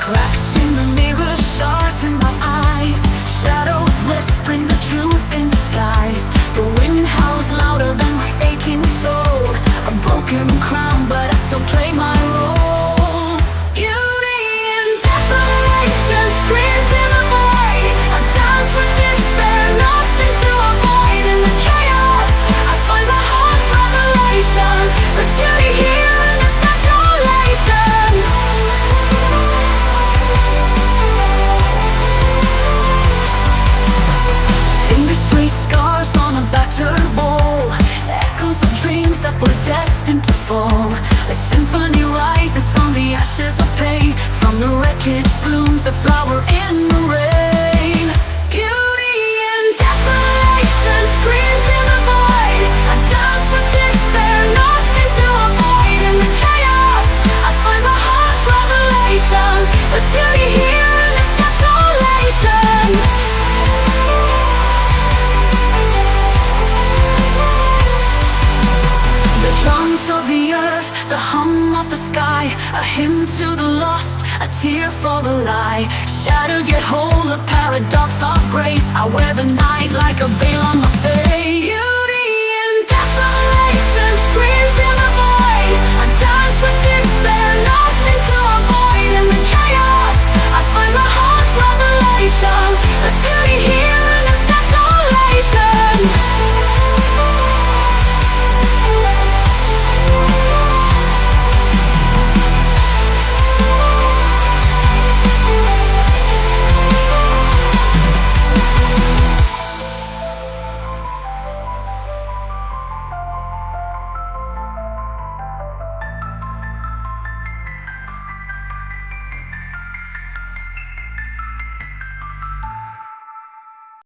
Cracks in the mirror, shards in my eyes, shadows whispering the truth in disguise. The wind howls louder than my aching soul, a broken crown, but I still play my role. Beauty in desolation screams in the void. I dance with despair, nothing to avoid. In the chaos, I find my heart's revelation. There's beauty here in this desolation. Fingers trace scars on a battered bowl, echoes of dreams that were destined to fall. A symphony rises from the ashes of pain, from the wreckage blooms a flower in the rain. Beauty in desolation screams in the void. I dance with despair, nothing to avoid. In the chaos, I find my heart's revelation. There's beauty here in this desolation. The drums of the earth, the hum of the sky, a hymn to the lost, a tear for the lie. Shattered yet whole, a paradox of grace. I wear the night like a veil on my face.